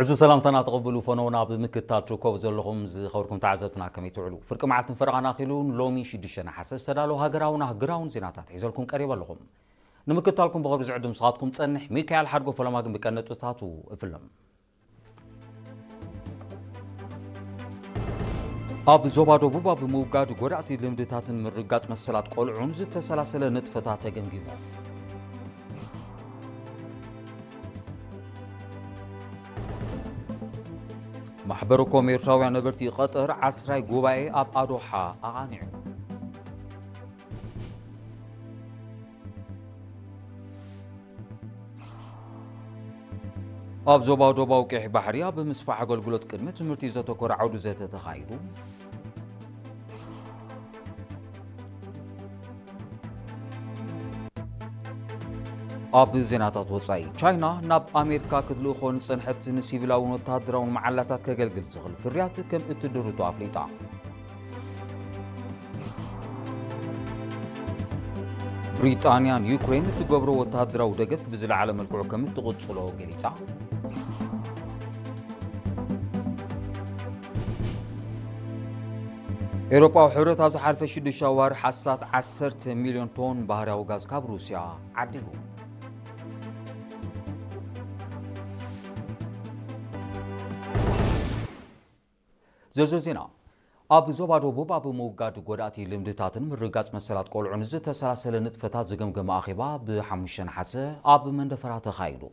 عز السلام تقبلوا فنونا بمكتات ركوب زلهم خبركم تعزتنا كم يتعلو فرق معلتن فرقنا خيلون لومي شدشنا حساس تدالو هاجراون زيناتات حيزلكم قريبا لهم نمكتالكم بغبز عدم صادكم تصنح ميكايل حرقو فلماكم بكنتو تاتو افلم اب زوبا دوبا بموقاد غراتي لمدتاتن مرقات مسلات قلعون زتسلاسل نطفتات تجمجمو محبركم يرشاوي نبرتي قطر عسراي قوباي اب ادوحا اغانيعو اب زوبا دوبا وكيح بحريا بمسفح قلقلوت كلمة تمرتي زتوكور عودو زيت تخايدو اب زيناتات وصاي تشاينا ناب امريكا كدلو خون صنحت نسيفلاون وتادراون معلاتات كغلغل زغل فريات كم اتدرتو افريقيا بريطانيا يوكرين تغبرو وتادراو دغف بزل عالم الكعو كم تقصلو غليصا اوروبا وحورت ابز حرف شد شاور حسات 10 مليون طن بحرياو غاز كاب روسيا عديغو زرزرزينا اب زوبا دوبا بموقات غداتي لمدتاتن مرغاص مسلات قلعون زتسلاسل نطفتات زغمغم اخيبا بحمشن حسه اب مندفرات خايدو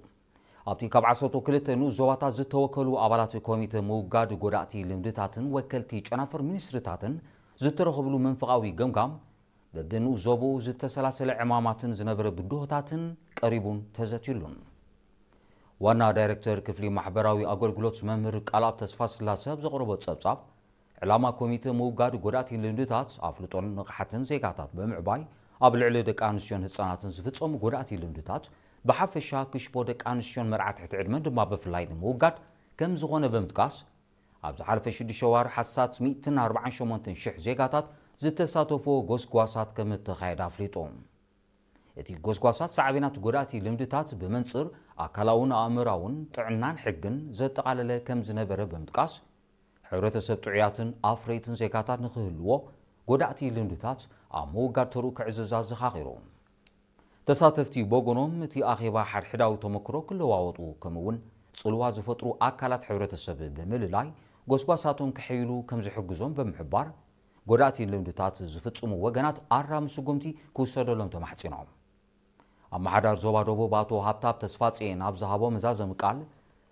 ابتي كبعصوتو كلتنو زوباتا زتوكلو ابالات كوميته موقات غداتي لمدتاتن وكلتي چنافر منسترتاتن زترخبلو منفقاوي غمغام ببنو زوبو زتسلاسل عماماتن زنبر بدوهتاتن قريبون تزتيلون وانا دايركتور كفلي محبراوي اغلغلوت ممر قالاب تسفا سلاسه بزقربو صبصاب علامه كوميته موغاد غداتي لندتات افلطون نقحتن زيغاتات بمعباي ابلعل دقانشون حصاناتن زفصوم غداتي لندتات بحفشا كشبو دقانشون مرعت تحت عدمن دما بفلاي موغاد كم زغونه بمتقاس ابز حرف شد شوار حسات 148 شح زيغاتات زتساتوفو غوسغواسات كم تخايد افلطوم اتي غوسغواسات صعبينات غداتي لندتات بمنصر አካላውን አእምራውን ጥዕናን ሕግን ዘጠቃለለ ከም ዝነበረ በምጥቃስ ሕብረተሰብ ጥዑያትን አፍሬትን ዜጋታት ንኽህልዎ ጎዳእቲ ልምድታት ኣብ ምውጋድ ተርኡ ክዕዝዛ ዘኻኺሩ ተሳተፍቲ ቦጎኖም እቲ ኣኼባ ሓድሕዳዊ ተመክሮ ክለዋወጡ ከምኡውን ጽልዋ ዝፈጥሩ ኣካላት ሕብረተሰብ ብምልላይ ጎስጓሳቶም ክሕይሉ ከም ዝሕግዞም ብምሕባር ጎዳእቲ ልምድታት ዝፍጽሙ ወገናት ኣራሚ ስጉምቲ ክውሰደሎም ተማሕጺኖም أما زوبا دوبو باتو هابتاب تسفاتين أبزهابو مزازم قال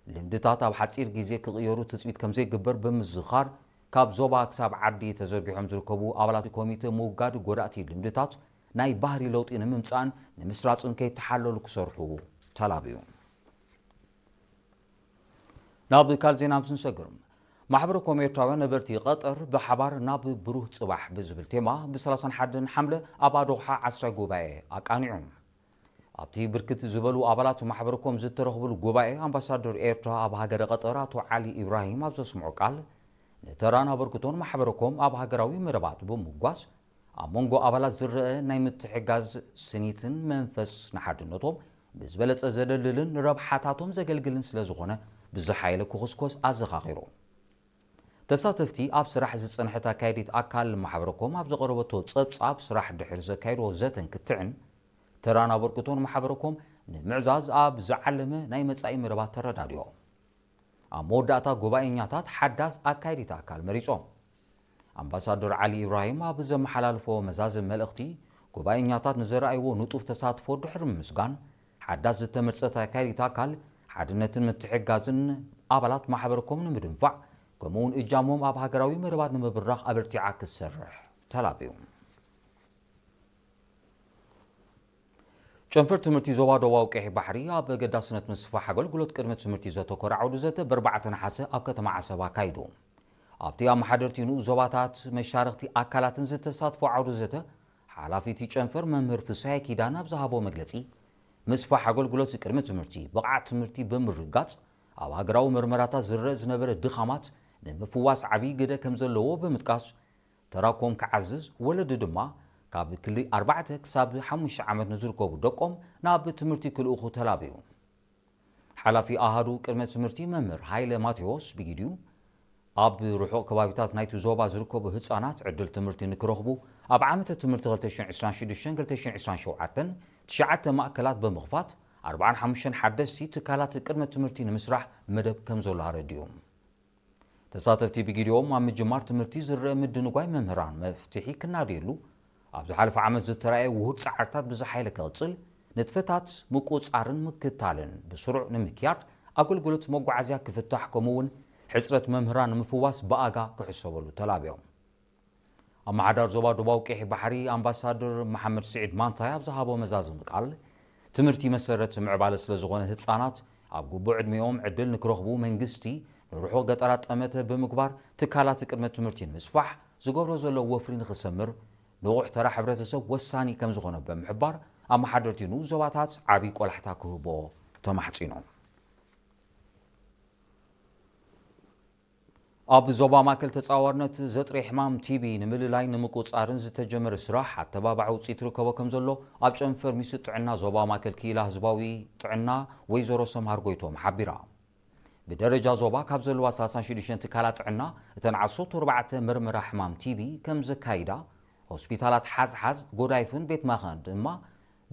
لمدتات أب حصير غيزي كغيرو تثبيت كمزي جبر بمزخار كاب زوبا كساب عدي تزرغيهم زركبو أبلات كوميته موغاد غداتي لمدتات ناي بحري لوط إن ممصان نمسراصن كي تحللو كسرحو تلابيو ناب كالزينا بسنسغرم محبر كوميرتاوان نبرتي قطر بحبار ناب بروح صباح بزبل تيما ب31 حمله أبادوحا 10 غوباي أقانيعم ابتي بركت زبلو ابالات محبركم زترخبلو غوباي امباسادور ايرترا اب هاجر قطراتو علي ابراهيم ابزو سمعو قال نترانا بركتون محبركم اب هاجراوي مربات بمغواس امونغو ابالات زرئ ناي متحجاز سنيتن منفس نحدنتهم بزبلص زدللن ربحاتاتهم زغلغلن سلازخونه بزحايله كوخسكوس ازخاخيرو تساتفتي اب سراح زصنحتا كايديت اكال محبركم اب زقربتو صبصاب سراح دحر زكايرو زتن كتعن ترانا بركتون محبركم نمعزاز اب زعلمه ناي مصاي مربات ترداديو اموداتا غوباينياتات حداس اكايديتا اكال مريصوم امباسادور علي ابراهيم اب زمحلالفو مزاز ملختي غوباينياتات نزرايو نطوف تساتفو دحر مسغان حداس زتمرصتا اكايديتا اكال حدنتن متحغازن ابالات محبركم نمدنفع كمون اجاموم اب هاجراوي مربات نمبرخ ابرتيعا كسرح تلابيو شنفر تمرتي زوبا دوا وكيح بحرية بقداسنة مصفاح قلقلوت كرمة تمرتي زاتو كور عودو زاتو بربعة حاسة أبكت مع سبا كايدو أبتي أم حدرتينو زوباتات مشارختي أكالات زتساتفو عودو زاتو حالافيتي شنفر ممهر في ساي كيدانا بزهابو مجلسي مصفاح قلقلوت كرمة تمرتي بقعة تمرتي بمرقات أو هقراو مرمراتا زرز نبر الدخامات نمفواس عبي قدا كمزلوو بمتقاس تراكم كعزز ولد دما كاب كلي 4 كساب 5 عامت نزركو دقوم ناب تمرتي كل اخو تلابيو ሓላፊ ኣሃዱ ቅድመ ትምህርቲ መምህር ሃይለ ማቴዎስ ብጊድዩ ኣብ ርሑቕ ከባቢታት ናይቲ ዞባ ዝርከቡ ህፃናት ዕድል ትምህርቲ ንክረኽቡ ኣብ ዓመተ ትምህርቲ 2026-2027 9 ማእከላት ብምኽፋት 45 ሓደስቲ ትካላት ቅድመ ትምህርቲ ንምስራሕ መደብ ከም ዘሎ ኣረዲዩ ተሳተፍቲ ብጊድዮም ኣብ ምጅማር ትምህርቲ ዝረአ ምድንጓይ መምህራን መፍትሒ ክናድየሉ ኣብ ዝሓለፈ ዓመት ዝተረኣየ ውሁድ ፃዓርታት ብዝሓይለ ክቕፅል ንጥፈታት ምቁፃርን ምክታልን ብስሩዕ ንምክያድ ኣገልግሎት መጓዓዝያ ክፍታሕ ከምኡውን ሕፅረት መምህራን ንምፍዋስ ብኣጋ ክሕሰበሉ ተላብዮም ኣመሓዳር ዞባ ደቡባዊ ቀይሕ ባሕሪ ኣምባሳደር መሐመድ ስዒድ ማንታይ ኣብ ዝሃቦ መዛዝም ቃል ትምህርቲ መሰረት ምዕባለ ስለ ዝኾነ ህፃናት ኣብ ግቡእ ዕድሜኦም ዕድል ንክረኽቡ መንግስቲ ንርሑቕ ገጠራት ጠመተ ብምግባር ትካላት ቅድመ ትምህርቲ ንምስፋሕ ዝገብሮ ዘሎ ወፍሪ ንኽሰምር ንቑሕ ተራ ሕብረተሰብ ወሳኒ ከም ዝኾነ ብምሕባር ኣመሓደርቲ ንኡ ዞባታት ዓብዪ ቆላሕታ ክህቦ ተማሕፂኖም ኣብ ዞባ ማእከል ተፃዋርነት ዘጥሪ ሕማም ቲቢ ንምልላይ ንምቁፃርን ዝተጀመረ ስራሕ ኣተባባዕ ውፅኢት ርከቦ ከም ዘሎ ኣብ ጨንፈር ሚኒስትሪ ጥዕና ዞባ ማእከል ክኢላ ህዝባዊ ጥዕና ወይዘሮ ሰምሃር ጎይቶም ሓቢራ ብደረጃ ዞባ ካብ ዘለዋ 36 ትካላት ጥዕና እተን 14 ምርመራ ሕማም ቲቢ ከም ዘካይዳ ሆስፒታላት ሓዝሓዝ ጎዳይፍን ቤት ማኸን ድማ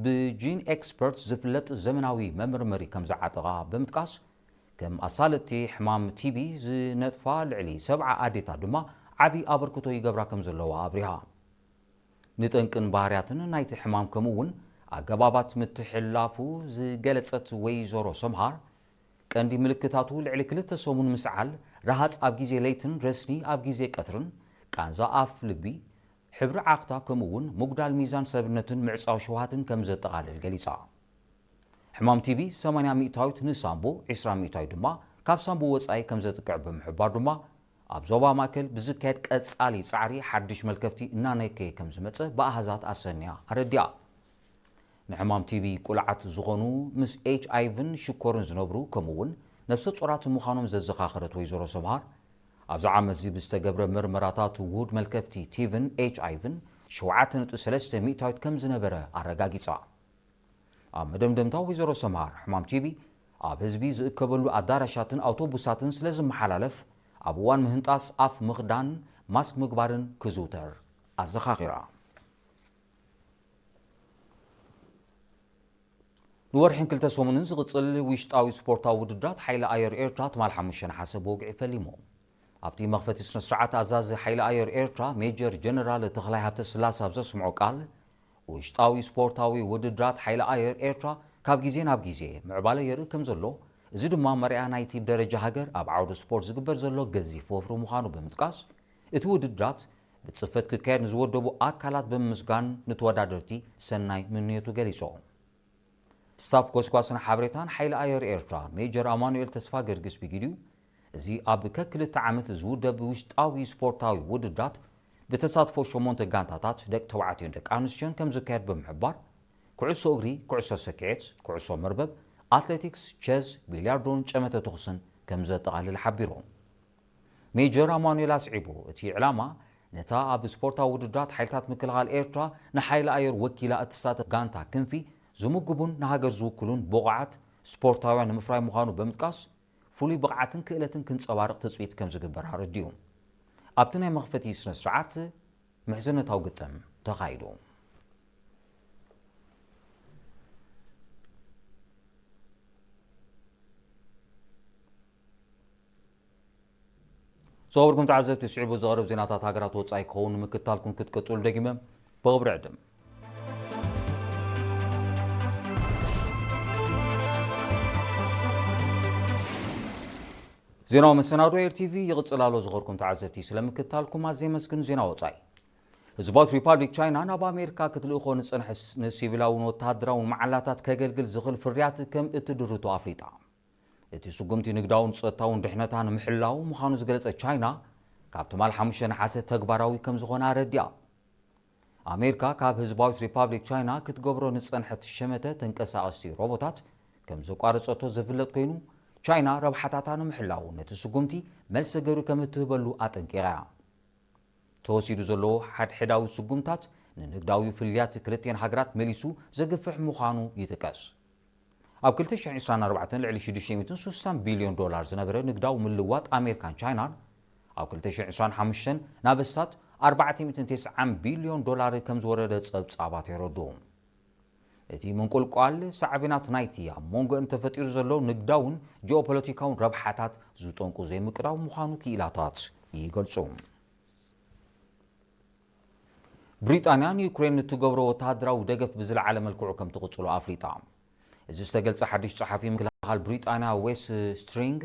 ብጂን ኤክስፐርት ዝፍለጥ ዘመናዊ መመርመሪ ከም ዝዓጠቓ ብምጥቃስ ከም ኣሳለጥቲ ሕማም ቲቢ ዝነጥፋ ልዕሊ 70 ኣዴታት ድማ ዓብዪ ኣበርክቶ ይገብራ ከም ዘለዋ ኣብሪሃ ንጠንቅን ባህርያትን ናይቲ ሕማም ከምኡውን ኣገባባት ምትሕላፉ ዝገለጸት ወይዘሮ ሰምሃር ቀንዲ ምልክታቱ ልዕሊ 2 ሰሙን ምስዓል ረሃፅ ኣብ ግዜ ለይትን ረስኒ ኣብ ግዜ ቀትርን ቃንዛ ኣፍ ልቢ ሕብሪ ዓቕታ ከምኡውን ሙግዳል ሚዛን ሰብነትን ምዕፃው ሸውሃትን ከም ዘጠቓልል ገሊፃ ሕማም ቲቢ 80 ሚእታዊት ንሳምቦ 20 ሚእታዊት ድማ ካብ ሳምቦ ወፃኢ ከም ዘጥቅዕ ብምሕባር ድማ ኣብ ዞባ ማእከል ብዝካየድ ቀጻሊ ፃዕሪ ሓድሽ መልከፍቲ እናነከየ ከም ዝመፀ ብኣሃዛት ኣሰንያ ኣረዲኣ ንሕማም ቲቢ ቁልዓት ዝኾኑ ምስ ኤችኣይቪን ሽኮርን ዝነብሩ ከምኡውን ነፍሰ ጡራት ምዃኖም ዘዘኻኸረት ወይዘሮ ሰምሃር ኣብዚ ዓመት እዚ ብዝተገብረ ምርመራታት ውሁድ መልከፍቲ ቲቪን ኤችኣይቪን 7.3 ሚእታዊት ከም ዝነበረ ኣረጋጊፃ ኣብ መደምደምታ ወይዘሮ ሰምሃር ሕማም ቲቢ ኣብ ህዝቢ ዝእከበሉ ኣዳራሻትን ኣውቶቡሳትን ስለ ዝመሓላለፍ ኣብ እዋን ምህንጣስ ኣፍ ምኽዳን ማስክ ምግባርን ክዝውተር ኣዘኻኺራ ንወርሕን 2 ሰሙንን ዝቕፅል ውሽጣዊ ስፖርታዊ ውድድራት ሓይሊ ኣየር ኤርትራ ትማል 5 ነሓሰ ብውግዒ ፈሊሙ ኣብቲ መኽፈቲ ስነ ስርዓት ኣዛዚ ሓይሊ ኣየር ኤርትራ ሜጀር ጀነራል ተኽላይ ሃብተ ስላሴ ኣብ ዘስምዖ ቃል ውሽጣዊ ስፖርታዊ ውድድራት ሓይሊ ኣየር ኤርትራ ካብ ግዜ ናብ ግዜ ምዕባለ የርኢ ከም ዘሎ እዚ ድማ መርያ ናይቲ ደረጃ ሃገር ኣብ ዓውደ ስፖርት ዝግበር ዘሎ ገዚፍ ወፍሪ ምዃኑ ብምጥቃስ እቲ ውድድራት ብፅፈት ክካየድ ንዝወደቡ ኣካላት ብምምስጋን ንተወዳደርቲ ሰናይ ምንየቱ ገሊፆም ስታፍ ጎስጓስን ሓበሬታን ሓይሊ ኣየር ኤርትራ ሜጀር ኣማኑኤል ተስፋ ገርግስ ብጊድዩ እዚ ኣብ ከክልተ ዓመት ዝውደብ ውሽጣዊ ስፖርታዊ ውድድራት ብተሳትፎ 8 ጋንታታት ደቂ ተባዕትዮን ደቂ ኣንስትዮን ከም ዝካየድ ብምሕባር ኩዕሶ እግሪ ኩዕሶ ሰኪዔት ኩዕሶ መርበብ ኣትሌቲክስ ቼዝ ቢልያርዶን ጨመተ ተኹስን ከም ዘጠቓልል ሓቢሮም ሜጀር ኣማኑኤል ኣስዒቡ እቲ ዕላማ ነታ ኣብ ስፖርታዊ ውድድራት ሓይልታት ምክልኻል ኤርትራ ንሓይሊ ኣየር ወኪላ እትሳተፍ ጋንታ ክንፊ ዝምግቡን ንሃገር ዝውክሉን ብቑዓት ስፖርታውያን ንምፍራይ ምዃኑ ብምጥቃስ ፍሉይ ብቕዓትን ክእለትን ክንፀባርቕ ትፅቢት ከም ዝግበር ኣረዲዩ ኣብቲ ናይ መኽፈቲ ስነ ስርዓት ምሕዝነታዊ ግጥም ተኻይዱ ዝኸበርኩም ተዓዘብቲ ስዒቡ ዝቐርብ ዜናታት ሃገራት ወፃኢ ክኸውን ንምክትታልኩም ክትቀፅሉ ደጊመ ብቕብሪ ዕድም ዜናዊ መሰናዶ ኤርቲቪ ይቕፅል ኣሎ ዝኸበርኩም ተዓዘብቲ ስለምክትታልኩም ኣዝየ መስግን ዜና ወፃኢ ህዝባዊት ሪፓብሊክ ቻይና ናብ ኣሜሪካ ክትልእኾ ንፅንሐ ንሲቪላውን ወተሃደራውን መዓላታት ከገልግል ዝኽእል ፍርያት ከም እትድርቶ ኣፍሊጣ እቲ ስጉምቲ ንግዳውን ፀጥታውን ድሕነታ ንምሕላው ምዃኑ ዝገለጸት ቻይና ካብ ትማል 5 ነሓሰ ተግባራዊ ከም ዝኾነ ኣረዲኣ ኣሜሪካ ካብ ህዝባዊት ሪፓብሊክ ቻይና ክትገብሮ ንፀንሐት ሸመተ ተንቀሳቐስቲ ሮቦታት ከም ዘቋረፀቶ ዝፍለጥ ኮይኑ ቻይና ረብሓታታ ንምሕላው ነቲ ስጉምቲ መልሲ ገይሩ ከም እትህበሉ ኣጠንቂቓ ተወሲዱ ዘሎ ሓድሕዳዊ ስጉምታት ንንግዳዊ ፍልያት ክልቲአን ሃገራት መሊሱ ዘግፍሕ ምዃኑ ይጥቀስ ኣብ 2024 ልዕሊ 660 ቢልዮን ዶላር ዝነበረ ንግዳዊ ምልዋጥ ኣሜሪካን ቻይናን ኣብ 2025 ናብ እስታት 490 ቢልዮን ዶላር ከም ዝወረደ ጸብጻባት የረድኡ። እቲ ምንቁልቋል ሳዕቤናት ናይቲ ኣብ መንጎአን ተፈጢሩ ዘሎ ንግዳውን ጂኦፖለቲካውን ረብሓታት ዝጠንቁ ዘይምቅዳው ምዃኑ ክኢላታት ይገልጹ። ብሪጣንያ ንዩክሬን እትገብሮ ወተሃደራዊ ደገፍ ብዝለዓለ መልክዑ ከም ትቕጽሎ ኣፍሊጣ። እዚ ዝተገልጸ ሓድሽ ጸሓፊ ምክልኻል ብሪጣንያ ዌስ ስትሪንግ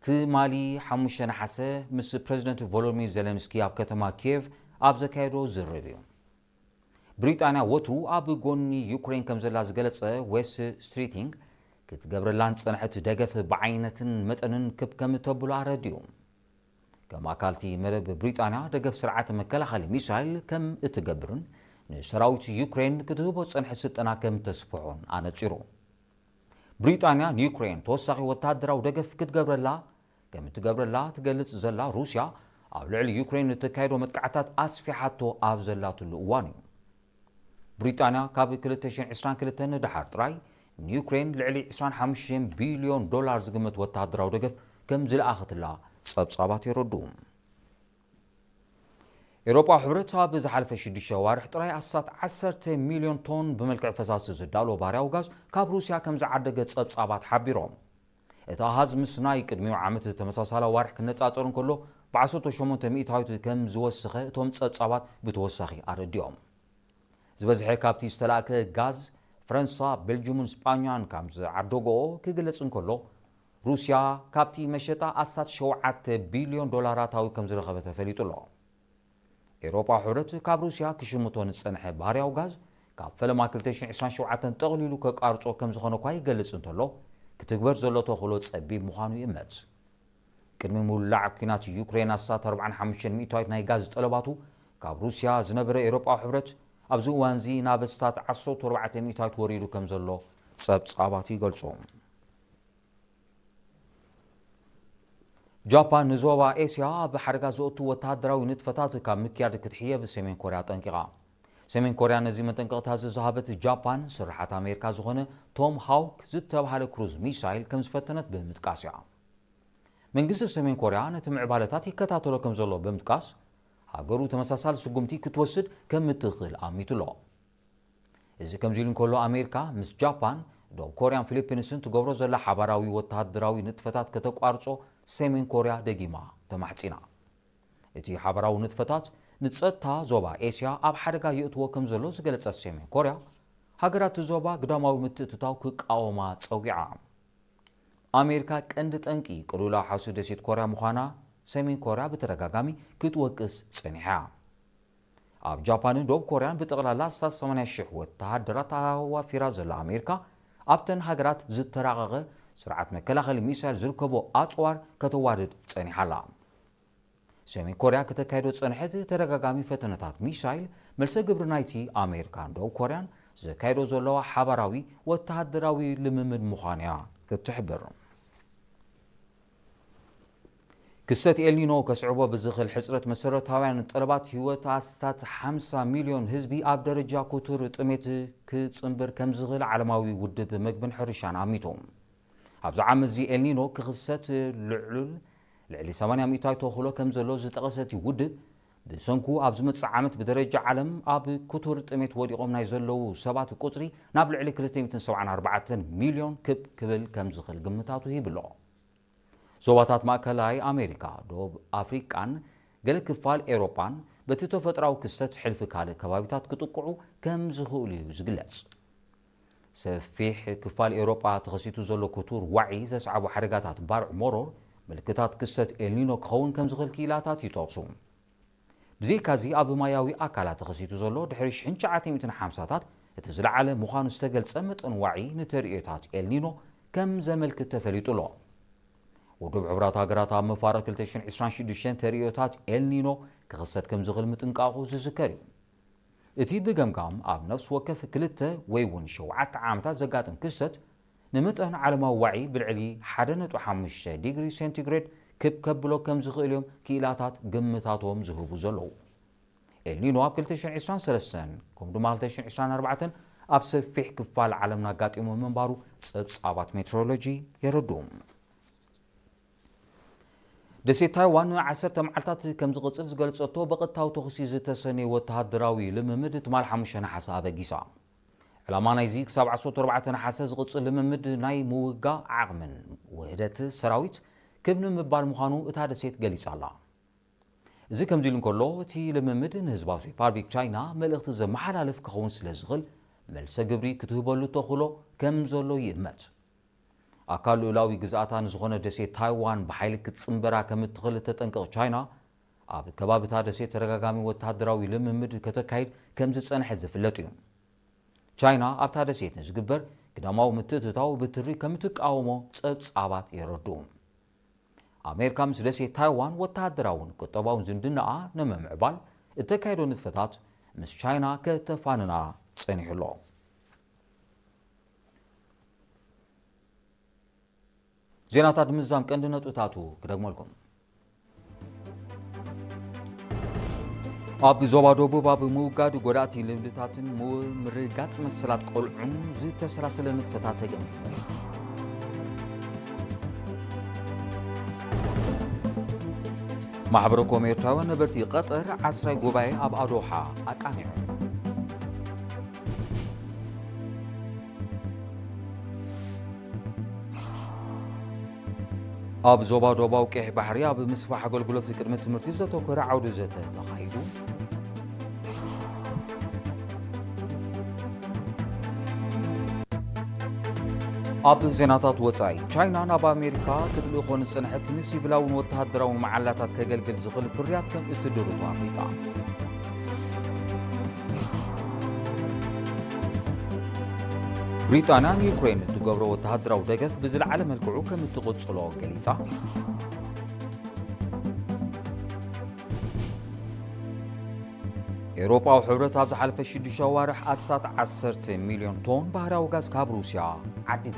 ትማሊ 5 ነሓሰ ምስ ፕረዚደንት ቮሎዲሚር ዜሌንስኪ ኣብ ከተማ ኪየቭ ኣብ ዘካየዶ ዝርብ እዩ። ብሪጣንያ ወትሩ ኣብ ጎኒ ዩክሬን ከም ዘላ ዝገለጸ ዌስ ስትሪቲንግ ክትገብረላን ጸንሐት ደገፍ ብዓይነትን መጠንን ከም ተብሎ ኣረድዩ። ከም ኣካልቲ መደብ ብሪጣንያ ደገፍ ስርዓት መከላኸሊ ሚሳይል ከም እትገብርን ንሰራዊት ዩክሬን ክትህቦ ጸንሐት ስልጠና ከም ተስፍሖን ኣነጺሩ። ብሪጣንያ ንዩክሬን ተወሳኺ ወተሃደራዊ ደገፍ ክትገብረላ ከም እትገብረላ ትገልጽ ዘላ ሩስያ ኣብ ልዕሊ ዩክሬን እትካየዶ መጥቃዕታት ኣስፊሓቶ ኣብ ዘላትሉ እዋን እዩ። ብሪጣንያ ካብ 2022 ድሓር ጥራይ ንዩክሬን ልዕሊ 25 ቢልዮን ዶላር ዝግመት ወተሃደራዊ ደገፍ ከም ዝለኣኸትላ ጸብጻባት የረድኡ። ኤውሮጳ ሕብረት ኣብ ዝሓለፈ 6 ዋርሕ ጥራይ ኣሳት 10 ሚልዮን ቶን ብመልክዕ ፈሳሲ ዝዳለዎ ባህርያዊ ጋዝ ካብ ሩስያ ከም ዝዓደገ ጸብጻባት ሓቢሮም። እቲ ኣሃዝ ምስ ናይ ቅድሚው ዓመት ተመሳሳሊ ዋርሕ ክነጻጸር እንከሎ ብ18 ሚእታዊት ከም ዝወስኸ እቶም ጸብጻባት ብተወሳኺ ኣረዲኦም። ዝበዝሐ ካብቲ ዝተላእከ ጋዝ ፈረንሳ፣ ቤልጅየምን ስጳኛን ከም ዝዓደግኦ ክግለጽ እንከሎ ሩስያ ካብቲ መሸጣ ኣሳት 7 ቢልዮን ዶላራታዊ ከም ዝረኸበ ተፈሊጡ ኣሎ። ኤውሮጳ ሕብረት ካብ ሩስያ ክሽምቶ ንጸንሐ ባህርያዊ ጋዝ ካብ ፈለማ 2027 ጠቕሊሉ ከቃርጾ ከም ዝኾነ እኳ ይገልጽ እንተሎ ክትግበር ዘሎ ተኽእሎ ጸቢብ ምዃኑ ይእመት። ቅድሚ ምውላዕ ኩናት ዩክሬን ኣሳት 45 ሚእታዊት ናይ ጋዝ ጠለባቱ ካብ ሩስያ ዝነበረ ኤውሮጳ ሕብረት ኣብዚ እዋን እዚ ናብ እስታት 14 ሚእታዊት ወሪዱ ከም ዘሎ ጸብጻባት ይገልጹ። ጃፓን ንዞባ ኤስያ ብሓደጋ ዘእቱ ወተሃደራዊ ንጥፈታት ካብ ምክያድ ክትሕየብ ሰሜን ኮርያ ጠንቂቓ። ሰሜን ኮርያ ነዚ መጠንቀቕታ ዝሃበት ጃፓን ስራሓት ኣሜሪካ ዝኾነ ቶም ሃውክ ዝተባሃለ ክሩዝ ሚሳይል ከም ዝፈተነት ብምጥቃስ እያ። መንግስቲ ሰሜን ኮርያ ነቲ ምዕባለታት ይከታተሎ ከም ዘሎ ብምጥቃስ ሃገሩ ተመሳሳሊ ስጉምቲ ክትወስድ ከም እትኽእል ኣሚቱሎ። እዚ ከምዚ ኢሉ እንከሎ ኣሜሪካ ምስ ጃፓን ደቡብ ኮርያን ፊሊፒንስን ትገብሮ ዘላ ሓባራዊ ወተሃደራዊ ንጥፈታት ከተቋርጾ ሰሜን ኮርያ ደጊማ ተማሕፂና። እቲ ሓባራዊ ንጥፈታት ንጸጥታ ዞባ ኤስያ ኣብ ሓደጋ የእትዎ ከም ዘሎ ዝገለጸት ሰሜን ኮርያ ሃገራት ዞባ ግዳማዊ ምትእትታው ክቃወማ ጸዊዓ። ኣሜሪካ ቀንዲ ጠንቂ ቅልውላው ሓውሲ ደሴት ኮርያ ምዃና ሰሜን ኮርያ ብተደጋጋሚ ክትወቅስ ጸኒሓ። ኣብ ጃፓንን ደቡብ ኮርያን ብጠቕላላ 80,000 ወተሃደራት ኣዋፊራ ዘላ ኣሜሪካ ኣብተን ሃገራት ዝተራቐቐ ስርዓት መከላኸሊ ሚሳይል ዝርከቦ ኣጽዋር ከተዋድድ ጸኒሓላ። ሰሜን ኮርያ ከተካይዶ ጸንሐት ተደጋጋሚ ፈተነታት ሚሳይል መልሰ ግብሪ ናይቲ ኣሜሪካን ደቡብ ኮርያን ዘካይዶ ዘለዋ ሓባራዊ ወተሃደራዊ ልምምድ ምዃንያ እትሕብር። ክስተት ኤልኒኖ ከስዕቦ ብዝኽእል ሕፅረት መሰረታውያን ጠለባት ህይወት ኣስታት 50 ሚልዮን ህዝቢ ኣብ ደረጃ ኩቱር ጥሜት ክጽንብር ከም ዝኽእል ዓለማዊ ውድብ ምግብን ሕርሻን ኣሚቶም። ኣብዚ ዓመት እዚ ኤልኒኖ ክኽሰት ልዕሊ 80 ሚእታዊ ተኽእሎ ከም ዘሎ ዝጠቐሰት ውድብ ብሰንኩ ኣብ ዝመጽእ ዓመት ብደረጃ ዓለም ኣብ ኩቱር ጥሜት ወዲቖም ናይ ዘለዉ ሰባት ቁጽሪ ናብ ልዕሊ 274 ሚልዮን ክብል ከም ዝኽእል ግምታቱ ይብሎ። ዞባታት ማእከላይ ኣሜሪካ፣ ደቡብ ኣፍሪቃን ገለ ክፋል ኤውሮጳን በቲ ተፈጥራዊ ክስተት ሕልፊ ካልእ ከባቢታት ክጥቅዑ ከም ዝኽእሉ እዩ ዝግለጽ። ሰፊሕ ክፋል ኤውሮጳ ተኸሲቱ ዘሎ ኩቱር ዋዒ ዘስዓቡ ሓደጋታት ባርዕ ሞሮር ምልክታት ክስተት ኤልኒኖ ክኸውን ከም ዝኽእል ክኢላታት ይጠቕሱ። ብዘይካዚ ኣብ ማያዊ ኣካላት ተኸሲቱ ዘሎ ድሕሪ 1950ታት እቲ ዝለዓለ ምዃኑ ዝተገልጸ መጠን ዋዒ ንተርእዮታት ኤልኒኖ ከም ዘመልክት ተፈሊጡሎ። ውድብ ሕብራት ሃገራት ኣብ መፋረቕ 2026 ተርእዮታት ኤልኒኖ ክኽሰት ከም ዝኽእል ምጥንቃቑ ዝዝከር እዩ። እቲ ብገምጋም ኣብ ነፍሲ ወከፍ 2 ወይ እውን 7 ዓመታት ዘጋጥም ክስተት ንመጠን ዓለማዊ ዋዒ ብልዕሊ 1.5 ዲግሪ ሴንቲግሬድ ከብሎ ከም ዝኽእል እዮም ክኢላታት ግምታቶም ዝህቡ ዘለዉ። ኤልኒኖ ኣብ 2023 ከምኡ ድማ 2024 ኣብ ሰፊሕ ክፋል ዓለምና ኣጋጢሙ ምንባሩ ፀብጻባት ሜትሮሎጂ የረድኡም ደሴት ታይዋን 10 መዓልታት ከም ዝቕፅል ዝገልጸቶ በቐጥታዊ ተኽሲ ዝተሰነየ ወተሃደራዊ ልምምድ ትማል 5 ነሓሰ ኣበጊሳ ዕላማ ናይዚ ክሳብ 14 ነሓሰ ዝቕፅል ልምምድ ናይ ምውጋእ ዓቕምን ውህደት ሰራዊት ክብኒ ምባል ምዃኑ እታ ደሴት ገሊጻ ኣላ እዚ ከምዚ ኢሉ እንከሎ እቲ ልምምድ ንህዝባዊ ሪፓብሊክ ቻይና መልእኽቲ ዘመሓላልፍ ክኸውን ስለ ዝኽእል መልሰ ግብሪ ክትህበሉ ተኽእሎ ከም ዘሎ ይእመት ኣካል ልኡላዊ ግዝኣታ ንዝኾነ ደሴት ታይዋን ብሓይሊ ክትፅምበራ ከም እትኽእል ተጠንቅቕ ቻይና ኣብ ከባቢታ ደሴት ተረጋጋሚ ወተሃደራዊ ልምምድ ከተካይድ ከም ዝጸንሐ ዝፍለጥ እዩ ቻይና ኣብታ ደሴት ንዝግበር ግዳማዊ ምትእትታው ብትሪ ከም እትቃወሞ ፀብጻባት የረድኡ ኣሜሪካ ምስ ደሴት ታይዋን ወተሃደራውን ቁጠባውን ዝምድናኣ ንምምዕባል እተካይዶ ንጥፈታት ምስ ቻይና ከተፋንና ጸኒሕሎ ዜናታት ምዛም ቀንዲ ነጥብታቱ ክደግመልኩም ኣብ ዞባ ደቡብ ኣብ ምውጋድ ጎዳእቲ ልምድታትን ምርጋጽ መሰላት ቆልዑን ዝተሰላሰለ ንጥፈታት ተገሚቱ ማሕበረ ኮሜርታውያን ነበርቲ ቀጠር 10 ጉባኤ ኣብ ኣዶሓ ኣቃኒዑ ኣብ ዞባ ደቡባዊ ቀይሕ ባሕሪ ኣብ ምስፋሕ ኣገልግሎት ቅድመ ትምህርቲ ዘተኮረ ዓውዲ ዘተ ተኻይዱ ኣብ ዜናታት ወጻኢ ቻይና ናብ ኣሜሪካ ክትልእኾ ንፅንሐት ንሲቪላውን ወተሃደራውን መዓላታት ከገልግል ዝኽእል ፍርያት ከም እትድርቶ ኣፍሪቃ ብሪጣንያ ንዩክሬን እትገብሮ ወተሃደራዊ ደገፍ ብዝለዓለ መልክዑ ከም እትቕጽሎ ገሊጻ ኤውሮጳዊ ሕብረት ኣብ ዝሓለፈ 6 ኣዋርሕ ኣሳት 10 ሚልዮን ቶን ባህራዊ ጋዝ ካብ ሩስያ ዓዲጉ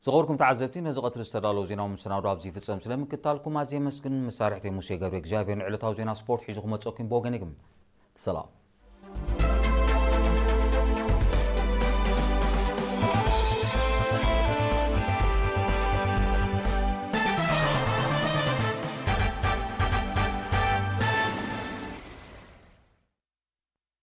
ዝኸበርኩም ተዓዘብቲ ነዚ ቀትሪ ዝተዳለወ ዜናዊ መሰናዶ ኣብዚ ይፍጸም ስለምክትታልኩም ኣዝየ መስግን መሳርሕተይ ሙሴ ገብረ እግዚኣብሔር ንዕለታዊ ዜና ስፖርት ሒዙ ክመፀኩም ብወገነይ ግን ሰላም